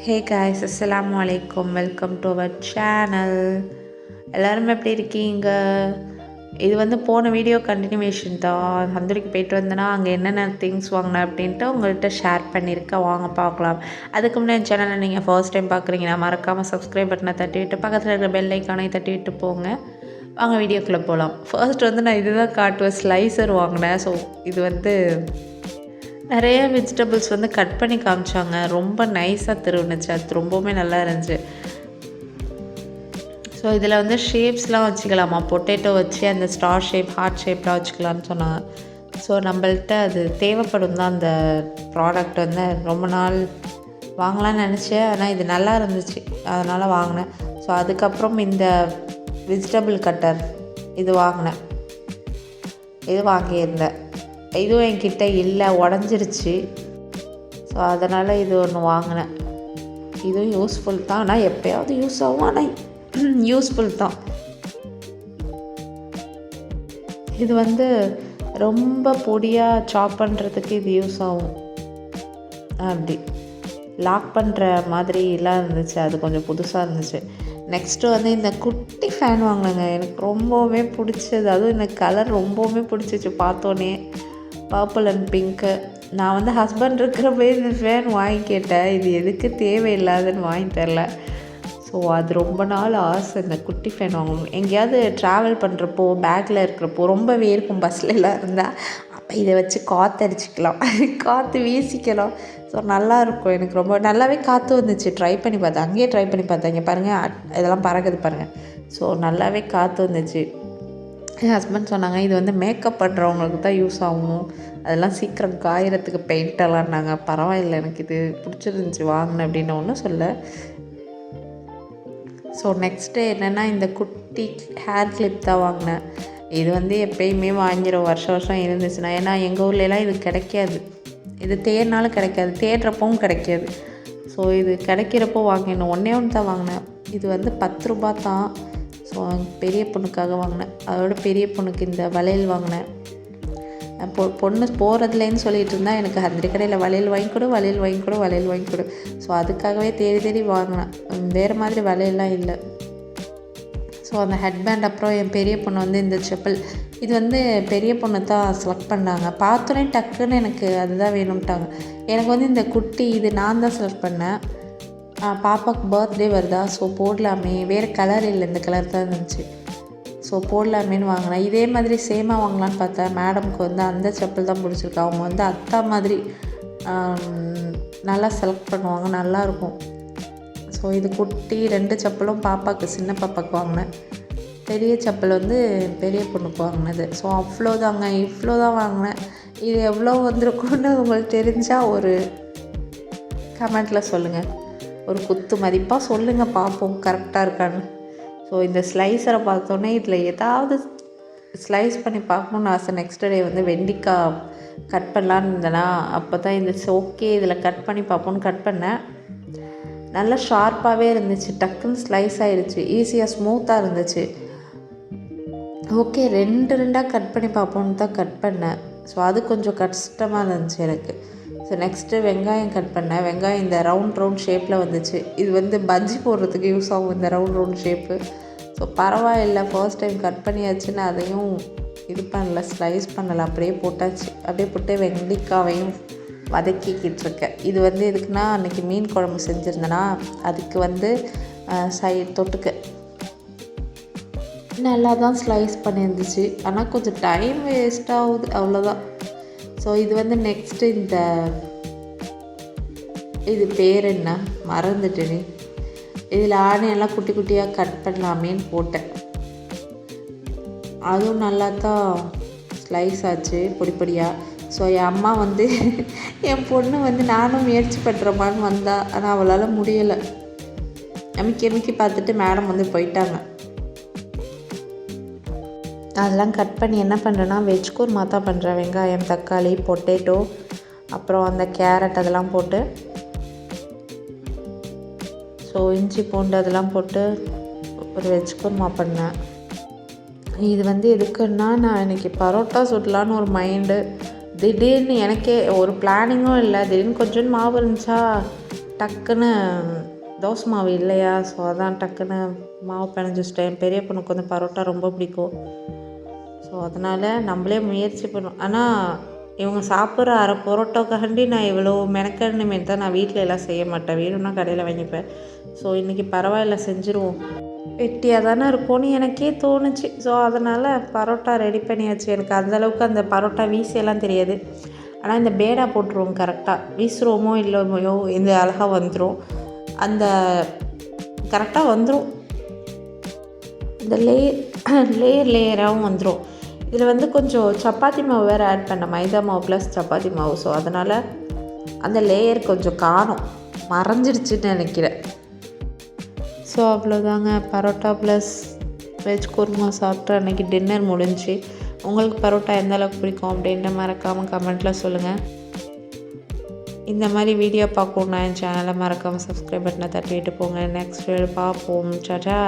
ஹே guys, அஸ்ஸலாமு அலைக்கும். Welcome to our channel. எல்லோரும் எப்படி இருக்கீங்க? இது வந்து போன வீடியோ கண்டினியூவேஷன் தான். ஹந்தூரிக்கு போயிட்டு வந்தேன்னா அங்கே என்னென்ன திங்ஸ் வாங்கினேன் அப்படின்ட்டு உங்கள்கிட்ட ஷேர் பண்ணியிருக்கேன். வாங்க பார்க்கலாம். அதுக்கு முன்னாடி சேனலை நீங்கள் ஃபர்ஸ்ட் டைம் பார்க்குறீங்கன்னா மறக்காமல் சப்ஸ்கிரைப் பட்டனை தட்டி விட்டு பக்கத்தில் இருக்கிற பெல் ஐக்கானை தட்டி விட்டு போங்க. வாங்க வீடியோக்குள்ளே போகலாம். ஃபர்ஸ்ட் வந்து நான் இதுதான் காட்டுவேன், ஸ்லைசர் வாங்கினேன். ஸோ இது வந்து நிறைய வெஜிடபிள்ஸ் வந்து கட் பண்ணி காமிச்சாங்க. ரொம்ப நைஸாக திருவுனுச்சு. அது ரொம்பவுமே நல்லா இருந்துச்சு. ஸோ இதில் வந்து ஷேப்ஸ்லாம் வச்சுக்கலாமா, பொட்டேட்டோ வச்சு அந்த ஸ்டார் ஷேப், ஹார்ட் ஷேப்லாம் வச்சுக்கலான்னு சொன்னாங்க. ஸோ நம்மள்கிட்ட அது தேவைப்படும் தான். அந்த ப்ராடக்ட் வந்து ரொம்ப நாள் வாங்கலாம்னு நினச்சேன். ஆனால் இது நல்லா இருந்துச்சு, அதனால் வாங்கினேன். ஸோ அதுக்கப்புறம் இந்த வெஜிடபிள் கட்டர் இது வாங்கினேன். இது வாங்கியிருந்தேன். இதுவும் என்கிட்ட இல்லை, உடஞ்சிருச்சு. ஸோ அதனால் இது ஒன்று வாங்கினேன். இதுவும் யூஸ்ஃபுல் தான், ஆனால் எப்போயாவது யூஸ் ஆகும். ஆனால் யூஸ்ஃபுல் தான். இது வந்து ரொம்ப பொடியாக சாப் பண்ணுறதுக்கு இது யூஸ் ஆகும். அப்படி லாக் பண்ணுற மாதிரிலாம் இருந்துச்சு. அது கொஞ்சம் புதுசாக இருந்துச்சு. நெக்ஸ்ட்டு வந்து இந்த குட்டி ஃபேன் வாங்கினேங்க. எனக்கு ரொம்பவுமே பிடிச்சது. அதுவும் இந்த கலர் ரொம்பவுமே பிடிச்சிச்சு பார்த்தோன்னே, பர்பிள் அண்ட் பிங்க்கு. நான் வந்து ஹஸ்பண்ட் இருக்கிறப்ப இந்த ஃபேன் வாங்கி கேட்டேன். இது எதுக்கு தேவையில்லாதுன்னு வாங்கி தரல. ஸோ அது ரொம்ப நாள் ஆசை, இந்த குட்டி ஃபேன் வாங்கணும். எங்கேயாவது ட்ராவல் பண்ணுறப்போ, பேக்கில் இருக்கிறப்போ ரொம்பவே இருக்கும், பஸ்லலாம் இருந்தால் அப்போ இதை வச்சு காற்றடிச்சிக்கலாம், காற்று வீசிக்கலாம். ஸோ நல்லாயிருக்கும். எனக்கு ரொம்ப நல்லாவே காற்று வந்துச்சு. ட்ரை பண்ணி பார்த்தேன், அங்கேயே ட்ரை பண்ணி பார்த்தேன். இங்கே பாருங்கள், இதெல்லாம் பறக்குது பாருங்கள். ஸோ நல்லாவே காற்று வந்துச்சு. என் ஹஸ்பண்ட் சொன்னாங்க, இது வந்து மேக்கப் பண்ணுறவங்களுக்கு தான் யூஸ் ஆகும், அதெல்லாம் சீக்கிரம் காயறதுக்கு பெயிண்டெல்லாம்னாங்க. பரவாயில்லை, எனக்கு இது பிடிச்சிருந்துச்சி, வாங்கினேன் அப்படின்னு ஒன்றும் சொல்ல. ஸோ நெக்ஸ்ட்டு என்னென்னா, இந்த குட்டி ஹேர் கிளிப் தான் வாங்கினேன். இது வந்து எப்பயுமே வாங்கிடும், வருஷம் வருஷம் இருந்துச்சுன்னா. ஏன்னா எங்கள் ஊர்லலாம் இது கிடைக்காது. இது தேடினாலும் கிடைக்காது, தேடுறப்பவும் கிடைக்காது. ஸோ இது கிடைக்கிறப்போ வாங்கிடணும். ஒன்றே ஒன்று தான் வாங்கினேன். இது வந்து 10 ரூபா தான். ஸோ பெரிய பொண்ணுக்காக வாங்கினேன். அதோட பெரிய பொண்ணுக்கு இந்த வளையல் வாங்கினேன். பொண்ணு போகிறதுலேன்னு சொல்லிகிட்டு இருந்தால், எனக்கு அந்த கடையில் வளையல் வாங்கி கொடு, வளையல் வாங்கி கொடு, வளையல் வாங்கி கொடு. ஸோ அதுக்காகவே தேடி தேடி வாங்கினேன். வேறு மாதிரி வளையல்லாம் இல்லை. ஸோ அந்த ஹெட்பேண்ட், அப்புறம் என் பெரிய பொண்ணு வந்து இந்த செப்பல். இது வந்து பெரிய பொண்ணு தான் செலக்ட் பண்ணாங்க. பார்த்தோன்னே டக்குன்னு எனக்கு அதுதான் வேணும்ட்டாங்க. எனக்கு வந்து இந்த குட்டி இது நான் தான் செலக்ட் பண்ணேன். பாப்பாவுக்கு பர்த்டே வருதா, ஸோ போடலாமே, வேறு கலர் இல்லை, இந்த கலர் தான் இருந்துச்சு. ஸோ போடலாமேன்னு வாங்கினேன். இதே மாதிரி சேமாக வாங்கலான்னு பார்த்தேன். மேடம்க்கு வந்து அந்த செப்பல் தான் பிடிச்சிருக்கு. அவங்க வந்து அத்தா மாதிரி நல்லா செலக்ட் பண்ணுவாங்க, நல்லாயிருக்கும். ஸோ இது குட்டி 2 செப்பலும் பாப்பாவுக்கு, சின்ன பாப்பாவுக்கு வாங்கினேன். பெரிய செப்பல் வந்து பெரிய பொண்ணுக்கு வாங்கினது. ஸோ அவ்வளோதாங்க, இவ்வளோ தான் வாங்கினேன். இது எவ்வளோ வந்திருக்குன்னு உங்களுக்கு தெரிஞ்சால் ஒரு கமெண்ட்டில் சொல்லுங்கள். ஒரு குத்து மதிப்பாக சொல்லுங்கள், பார்ப்போம் கரெக்டாக இருக்கான்னு. ஸோ இந்த ஸ்லைஸரை பார்த்தோன்னே இதில் ஏதாவது ஸ்லைஸ் பண்ணி பார்க்கணுன்னு ஆசை. நெக்ஸ்ட் டே வந்து வெண்டிக்காய் கட் பண்ணலான்னு இருந்தேன்னா, அப்போ தான் இந்த ஓகே இதில் கட் பண்ணி பார்ப்போன்னு கட் பண்ணேன். நல்லா ஷார்ப்பாகவே இருந்துச்சு. டக்குன்னு ஸ்லைஸ் ஆகிடுச்சு. ஈஸியாக ஸ்மூத்தாக இருந்துச்சு. ஓகே 2 கட் பண்ணி பார்ப்போன்னு தான் கட் பண்ணேன். ஸோ அது கொஞ்சம் கஷ்டமாக இருந்துச்சு எனக்கு. ஸோ நெக்ஸ்ட்டு வெங்காயம் கட் பண்ணேன். வெங்காயம் இந்த ரவுண்ட் ஷேப்பில் வந்துச்சு. இது வந்து பஜ்ஜி போடுறதுக்கு யூஸ் ஆகும், இந்த ரவுண்ட் ஷேப்பு. ஸோ பரவாயில்லை, ஃபர்ஸ்ட் டைம் கட் பண்ணியாச்சுன்னு அதையும் இது பண்ணல, ஸ்லைஸ் பண்ணலை, அப்படியே போட்டாச்சு. அப்படியே போட்டு வெண்டிக்காவையும் வதக்கிக்கிட்டு இருக்கேன். இது வந்து எதுக்குன்னா, அன்றைக்கி மீன் குழம்பு செஞ்சுருந்தேன்னா அதுக்கு வந்து தொட்டுக்க நல்லா தான் ஸ்லைஸ் பண்ணியிருந்துச்சு. ஆனால் கொஞ்சம் டைம் வேஸ்ட் ஆகுது, அவ்வளோதான். ஸோ இது வந்து நெக்ஸ்ட்டு இது பேர் என்ன மறந்துட்டேனே. இதில் ஆனியெல்லாம் குட்டி குட்டியாக கட் பண்ணலாமேன்னு போட்டேன். அதுவும் நல்லா தான் ஸ்லைஸ் ஆச்சு, பொடி பொடியாக. ஸோ என் அம்மா வந்து என் பொண்ணு வந்து நானும் முயற்சி பண்ணுறமான்னு வந்தா, ஆனால் அவளால் முடியலை. எமிக்கி பார்த்துட்டு மேடம் வந்து போயிட்டாங்க. அதெல்லாம் கட் பண்ணி என்ன பண்ணுறேன்னா, வெஜ் குருமா தான் பண்ணுறேன். வெங்காயம், தக்காளி, பொட்டேட்டோ, அப்புறம் அந்த கேரட் அதெல்லாம் போட்டு, ஸோ இஞ்சி பூண்டு அதெல்லாம் போட்டு ஒரு வெஜ் குருமா பண்ணேன். இது வந்து எதுக்குன்னா, நான் இன்றைக்கி பரோட்டா சுடலான்னு ஒரு மைண்டு. திடீர்னு எனக்கே ஒரு பிளானிங்கும் இல்லை. திடீர்னு கொஞ்சோண்டு மாவு இருந்துச்சா, டக்குன்னு தோசை மாவு இல்லையா, ஸோ அதான் டக்குன்னு மாவு பிணைஞ்சி வச்சிட்டேன். பெரிய பொண்ணுக்கு வந்து பரோட்டா ரொம்ப பிடிக்கும். ஸோ அதனால் நம்மளே முயற்சி பண்ணோம். ஆனால் இவங்க சாப்பிட்ற அரை பரோட்டாக்காண்டி நான் இவ்வளோ மெனக்கெடணுமே தான் நான் வீட்டில் எல்லாம் செய்ய மாட்டேன். வேணும்னா கடையில் வாங்கிப்பேன். ஸோ இன்றைக்கி பரவாயில்ல செஞ்சுருவோம். வெட்டியாக தானே இருக்கும்னு எனக்கே தோணுச்சு. ஸோ அதனால் பரோட்டா ரெடி பண்ணியாச்சு. எனக்கு அந்தளவுக்கு அந்த பரோட்டா வீசெல்லாம் தெரியாது. ஆனால் இந்த பேடா போட்டுருவோம் கரெக்டாக. வீசுகிறோமோ இல்லையோ இந்த அழகாக வந்துடும். அந்த கரெக்டாக வந்துடும். இந்த லேயராகவும் வந்துடும். இதில் வந்து கொஞ்சம் சப்பாத்தி மாவு வேறு ஆட் பண்ணேன். மைதா மாவு ப்ளஸ் சப்பாத்தி மாவு. ஸோ அதனால் அந்த லேயர் கொஞ்சம் காணும், மறைஞ்சிடுச்சுன்னு நினைக்கிறேன். ஸோ அவ்வளோதாங்க, பரோட்டா ப்ளஸ் வெஜ் குருமா சாப்பிட்டு அன்றைக்கி டின்னர் முடிஞ்சு. உங்களுக்கு பரோட்டா எந்த அளவுக்கு பிடிக்கும் அப்படின்ட்டு மறக்காமல் கமெண்ட்டில் சொல்லுங்கள். இந்த மாதிரி வீடியோ பார்க்கணுன்னா என் சேனலை மறக்காமல் சப்ஸ்கிரைப் பட்டனை தட்டிவிட்டு போங்க. நெக்ஸ்ட் வீடியோ பார்ப்போம். டாடா.